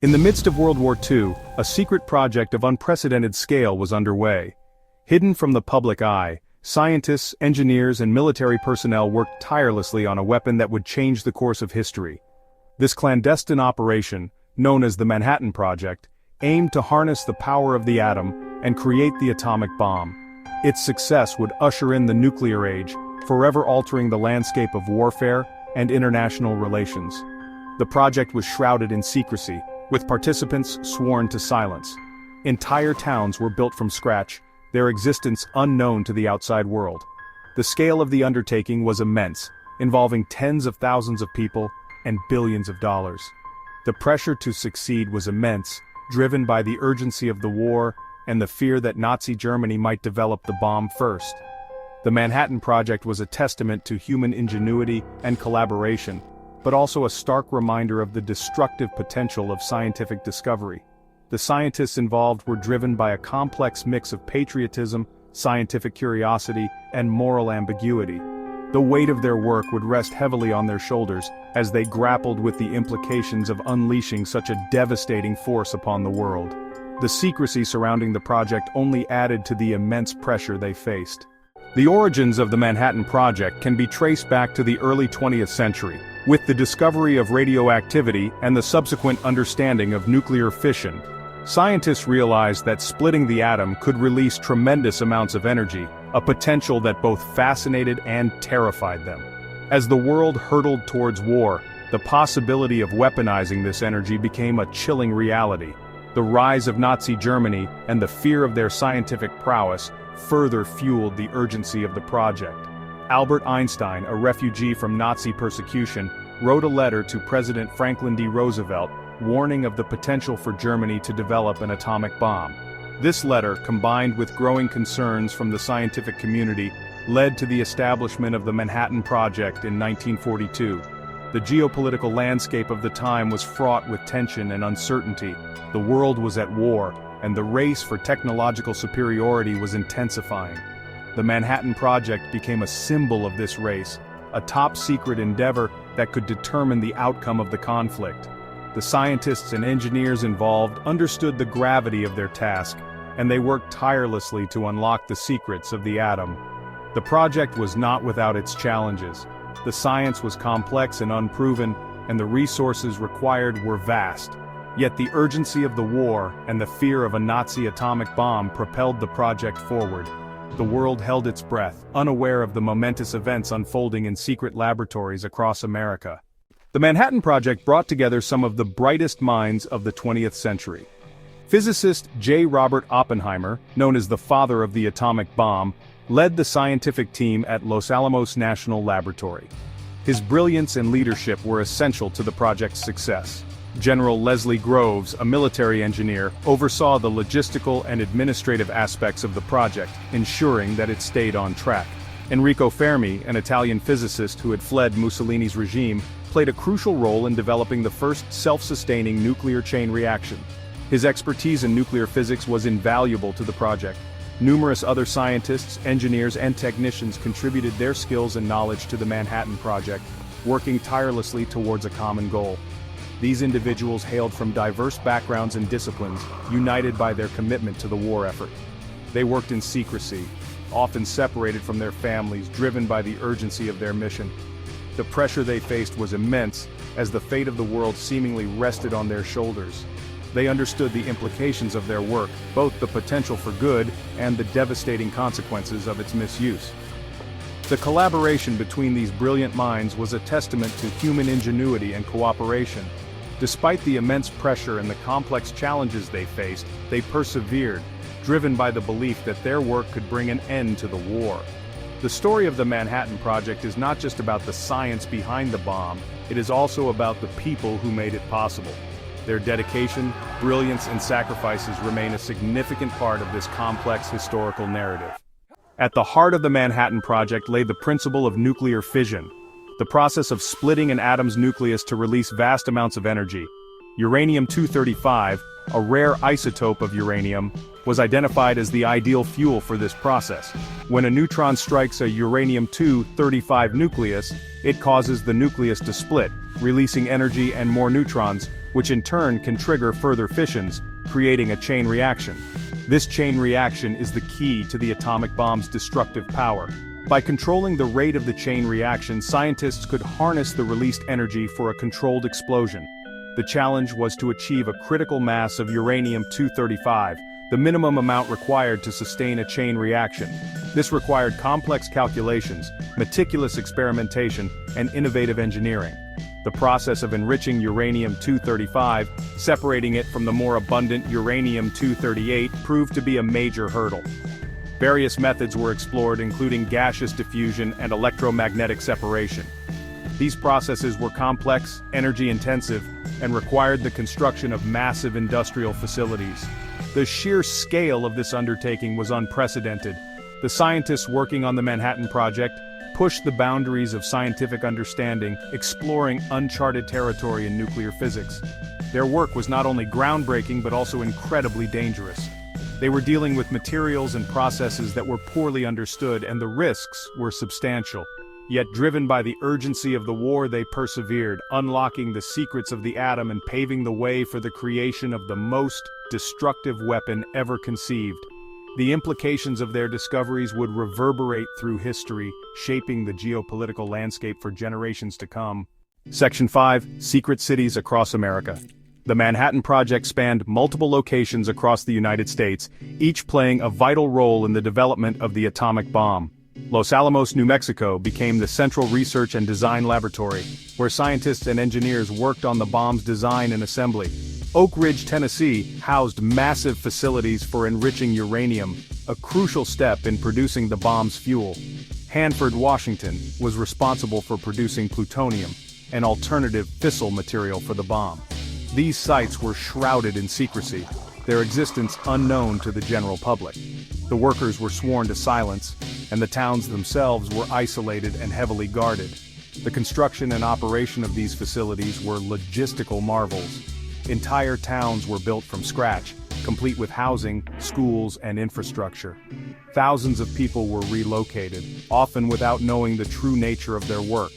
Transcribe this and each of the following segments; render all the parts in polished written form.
In the midst of World War II, a secret project of unprecedented scale was underway. Hidden from the public eye, scientists, engineers, and military personnel worked tirelessly on a weapon that would change the course of history. This clandestine operation, known as the Manhattan Project, aimed to harness the power of the atom and create the atomic bomb. Its success would usher in the nuclear age, forever altering the landscape of warfare and international relations. The project was shrouded in secrecy, with participants sworn to silence. Entire towns were built from scratch, their existence unknown to the outside world. The scale of the undertaking was immense, involving tens of thousands of people and billions of dollars. The pressure to succeed was immense, driven by the urgency of the war and the fear that Nazi Germany might develop the bomb first. The Manhattan Project was a testament to human ingenuity and collaboration, but also a stark reminder of the destructive potential of scientific discovery. The scientists involved were driven by a complex mix of patriotism, scientific curiosity, and moral ambiguity. The weight of their work would rest heavily on their shoulders as they grappled with the implications of unleashing such a devastating force upon the world. The secrecy surrounding the project only added to the immense pressure they faced. The origins of the Manhattan Project can be traced back to the early 20th century, with the discovery of radioactivity and the subsequent understanding of nuclear fission. Scientists realized that splitting the atom could release tremendous amounts of energy, a potential that both fascinated and terrified them. As the world hurtled towards war, the possibility of weaponizing this energy became a chilling reality. The rise of Nazi Germany and the fear of their scientific prowess further fueled the urgency of the project. Albert Einstein, a refugee from Nazi persecution, wrote a letter to President Franklin D. Roosevelt, warning of the potential for Germany to develop an atomic bomb. This letter, combined with growing concerns from the scientific community, led to the establishment of the Manhattan Project in 1942. The geopolitical landscape of the time was fraught with tension and uncertainty. The world was at war, and the race for technological superiority was intensifying. The Manhattan Project became a symbol of this race, a top-secret endeavor that could determine the outcome of the conflict. The scientists and engineers involved understood the gravity of their task, and they worked tirelessly to unlock the secrets of the atom. The project was not without its challenges. The science was complex and unproven, and the resources required were vast. Yet the urgency of the war and the fear of a Nazi atomic bomb propelled the project forward. The world held its breath, unaware of the momentous events unfolding in secret laboratories across America. The Manhattan Project brought together some of the brightest minds of the 20th century. Physicist J. Robert Oppenheimer, known as the father of the atomic bomb, led the scientific team at Los Alamos National Laboratory. His brilliance and leadership were essential to the project's success. General Leslie Groves, a military engineer, oversaw the logistical and administrative aspects of the project, ensuring that it stayed on track. Enrico Fermi, an Italian physicist who had fled Mussolini's regime, played a crucial role in developing the first self-sustaining nuclear chain reaction. His expertise in nuclear physics was invaluable to the project. Numerous other scientists, engineers, and technicians contributed their skills and knowledge to the Manhattan Project, working tirelessly towards a common goal. These individuals hailed from diverse backgrounds and disciplines, united by their commitment to the war effort. They worked in secrecy, often separated from their families, driven by the urgency of their mission. The pressure they faced was immense, as the fate of the world seemingly rested on their shoulders. They understood the implications of their work, both the potential for good and the devastating consequences of its misuse. The collaboration between these brilliant minds was a testament to human ingenuity and cooperation. Despite the immense pressure and the complex challenges they faced, they persevered, driven by the belief that their work could bring an end to the war. The story of the Manhattan Project is not just about the science behind the bomb, it is also about the people who made it possible. Their dedication, brilliance, and sacrifices remain a significant part of this complex historical narrative. At the heart of the Manhattan Project lay the principle of nuclear fission, the process of splitting an atom's nucleus to release vast amounts of energy. Uranium-235, a rare isotope of uranium, was identified as the ideal fuel for this process. When a neutron strikes a uranium-235 nucleus, it causes the nucleus to split, releasing energy and more neutrons, which in turn can trigger further fissions, creating a chain reaction. This chain reaction is the key to the atomic bomb's destructive power. By controlling the rate of the chain reaction, scientists could harness the released energy for a controlled explosion. The challenge was to achieve a critical mass of uranium-235, the minimum amount required to sustain a chain reaction. This required complex calculations, meticulous experimentation, and innovative engineering. The process of enriching uranium-235, separating it from the more abundant uranium-238, proved to be a major hurdle. Various methods were explored, including gaseous diffusion and electromagnetic separation. These processes were complex, energy-intensive, and required the construction of massive industrial facilities. The sheer scale of this undertaking was unprecedented. The scientists working on the Manhattan Project pushed the boundaries of scientific understanding, exploring uncharted territory in nuclear physics. Their work was not only groundbreaking but also incredibly dangerous. They were dealing with materials and processes that were poorly understood, and the risks were substantial. Yet driven by the urgency of the war, they persevered, unlocking the secrets of the atom and paving the way for the creation of the most destructive weapon ever conceived. The implications of their discoveries would reverberate through history, shaping the geopolitical landscape for generations to come. Section 5. Secret Cities Across America. The Manhattan Project spanned multiple locations across the United States, each playing a vital role in the development of the atomic bomb. Los Alamos, New Mexico became the central research and design laboratory, where scientists and engineers worked on the bomb's design and assembly. Oak Ridge, Tennessee, housed massive facilities for enriching uranium, a crucial step in producing the bomb's fuel. Hanford, Washington, was responsible for producing plutonium, an alternative fissile material for the bomb. These sites were shrouded in secrecy, their existence unknown to the general public. The workers were sworn to silence, and the towns themselves were isolated and heavily guarded. The construction and operation of these facilities were logistical marvels. Entire towns were built from scratch, complete with housing, schools, and infrastructure. Thousands of people were relocated, often without knowing the true nature of their work.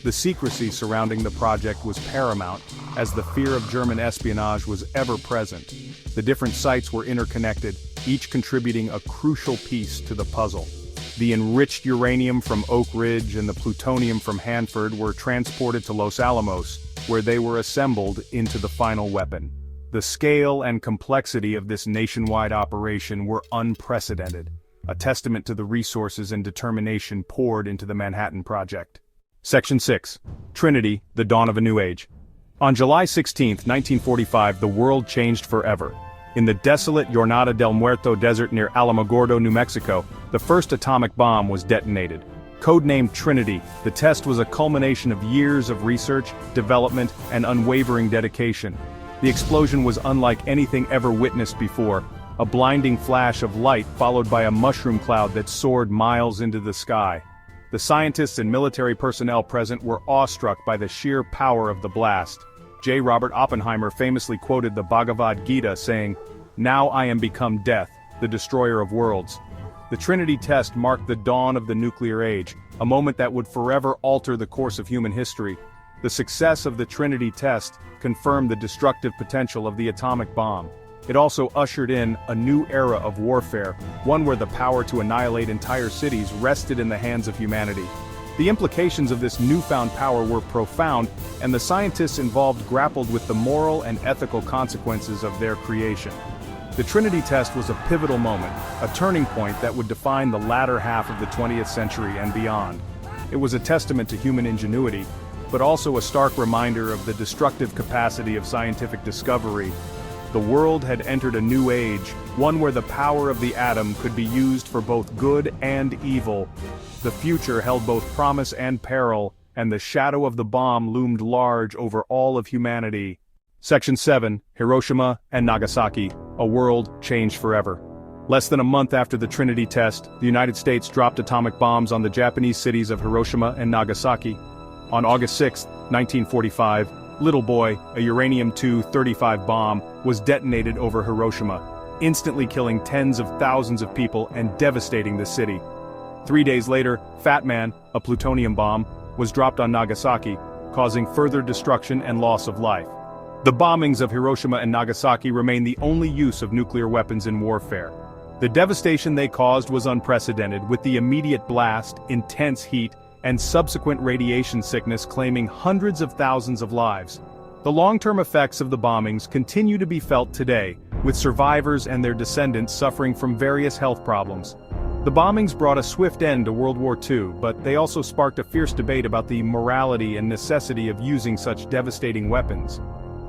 The secrecy surrounding the project was paramount, as the fear of German espionage was ever present. The different sites were interconnected, each contributing a crucial piece to the puzzle. The enriched uranium from Oak Ridge and the plutonium from Hanford were transported to Los Alamos, where they were assembled into the final weapon. The scale and complexity of this nationwide operation were unprecedented, a testament to the resources and determination poured into the Manhattan Project. Section 6. Trinity, the Dawn of a New Age. On July 16, 1945, the world changed forever. In the desolate Jornada del Muerto desert near Alamogordo, New Mexico, the first atomic bomb was detonated. Codenamed Trinity, the test was a culmination of years of research, development, and unwavering dedication. The explosion was unlike anything ever witnessed before, a blinding flash of light followed by a mushroom cloud that soared miles into the sky. The scientists and military personnel present were awestruck by the sheer power of the blast. J. Robert Oppenheimer famously quoted the Bhagavad Gita saying, "Now I am become death, the destroyer of worlds." The Trinity test marked the dawn of the nuclear age, a moment that would forever alter the course of human history. The success of the Trinity test confirmed the destructive potential of the atomic bomb. It also ushered in a new era of warfare, one where the power to annihilate entire cities rested in the hands of humanity. The implications of this newfound power were profound, and the scientists involved grappled with the moral and ethical consequences of their creation. The Trinity test was a pivotal moment, a turning point that would define the latter half of the 20th century and beyond. It was a testament to human ingenuity, but also a stark reminder of the destructive capacity of scientific discovery. The world had entered a new age, one where the power of the atom could be used for both good and evil. The future held both promise and peril, and the shadow of the bomb loomed large over all of humanity. Section 7. Hiroshima and Nagasaki, a world changed forever. Less than a month after the Trinity test, the United States dropped atomic bombs on the Japanese cities of Hiroshima and Nagasaki. On August 6, 1945, Little Boy, a uranium-235 bomb, was detonated over Hiroshima, instantly killing tens of thousands of people and devastating the city. 3 days later, Fat Man, a plutonium bomb, was dropped on Nagasaki, causing further destruction and loss of life. The bombings of Hiroshima and Nagasaki remain the only use of nuclear weapons in warfare. The devastation they caused was unprecedented, with the immediate blast, intense heat, and subsequent radiation sickness claiming hundreds of thousands of lives. The long-term effects of the bombings continue to be felt today, with survivors and their descendants suffering from various health problems. The bombings brought a swift end to World War II, but they also sparked a fierce debate about the morality and necessity of using such devastating weapons.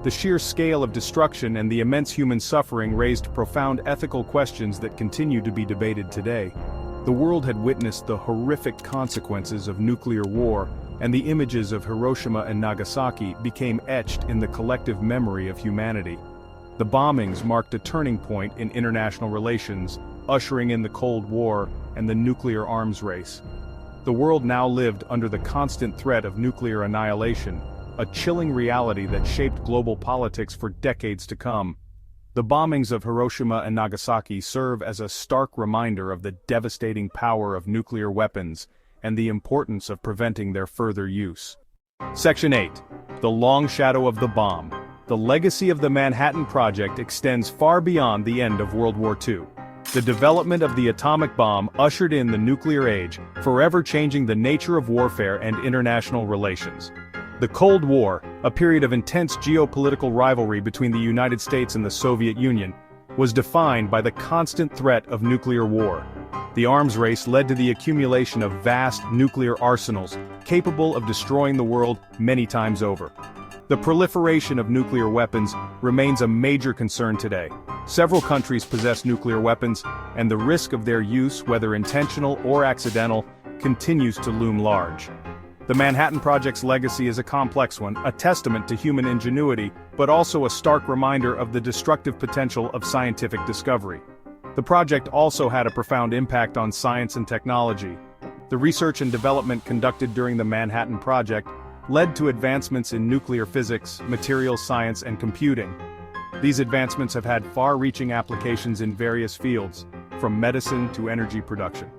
The sheer scale of destruction and the immense human suffering raised profound ethical questions that continue to be debated today. The world had witnessed the horrific consequences of nuclear war, and the images of Hiroshima and Nagasaki became etched in the collective memory of humanity. The bombings marked a turning point in international relations, ushering in the Cold War and the nuclear arms race. The world now lived under the constant threat of nuclear annihilation, a chilling reality that shaped global politics for decades to come. The bombings of Hiroshima and Nagasaki serve as a stark reminder of the devastating power of nuclear weapons and the importance of preventing their further use. Section 8. The Long Shadow of the Bomb. The legacy of the Manhattan Project extends far beyond the end of World War II. The development of the atomic bomb ushered in the nuclear age, forever changing the nature of warfare and international relations. The Cold War, a period of intense geopolitical rivalry between the United States and the Soviet Union, was defined by the constant threat of nuclear war. The arms race led to the accumulation of vast nuclear arsenals, capable of destroying the world many times over. The proliferation of nuclear weapons remains a major concern today. Several countries possess nuclear weapons, and the risk of their use, whether intentional or accidental, continues to loom large. The Manhattan Project's legacy is a complex one, a testament to human ingenuity, but also a stark reminder of the destructive potential of scientific discovery. The project also had a profound impact on science and technology. The research and development conducted during the Manhattan Project led to advancements in nuclear physics, materials science, and computing. These advancements have had far-reaching applications in various fields, from medicine to energy production.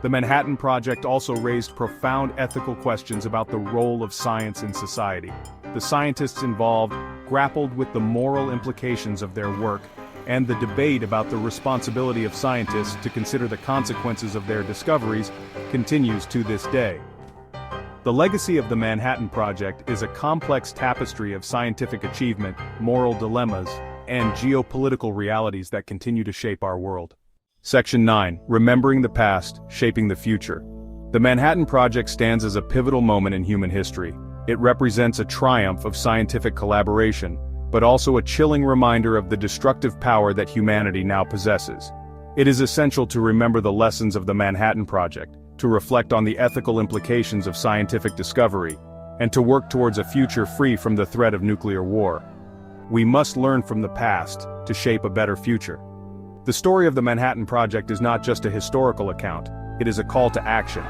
The Manhattan Project also raised profound ethical questions about the role of science in society. The scientists involved grappled with the moral implications of their work, and the debate about the responsibility of scientists to consider the consequences of their discoveries continues to this day. The legacy of the Manhattan Project is a complex tapestry of scientific achievement, moral dilemmas, and geopolitical realities that continue to shape our world. Section 9. Remembering the Past, Shaping the Future. The Manhattan Project stands as a pivotal moment in human history. It represents a triumph of scientific collaboration, but also a chilling reminder of the destructive power that humanity now possesses. It is essential to remember the lessons of the Manhattan Project, to reflect on the ethical implications of scientific discovery, and to work towards a future free from the threat of nuclear war. We must learn from the past to shape a better future. The story of the Manhattan Project is not just a historical account, it is a call to action.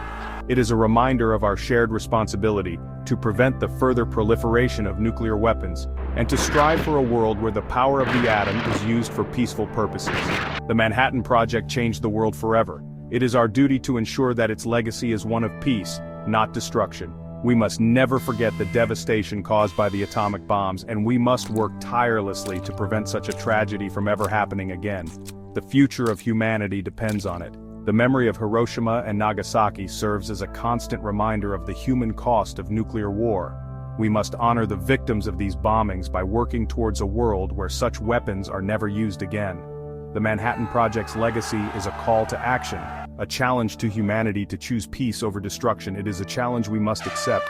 It is a reminder of our shared responsibility to prevent the further proliferation of nuclear weapons, and to strive for a world where the power of the atom is used for peaceful purposes. The Manhattan Project changed the world forever. It is our duty to ensure that its legacy is one of peace, not destruction. We must never forget the devastation caused by the atomic bombs, and we must work tirelessly to prevent such a tragedy from ever happening again. The future of humanity depends on it. The memory of Hiroshima and Nagasaki serves as a constant reminder of the human cost of nuclear war. We must honor the victims of these bombings by working towards a world where such weapons are never used again. The Manhattan Project's legacy is a call to action, a challenge to humanity to choose peace over destruction. It is a challenge we must accept,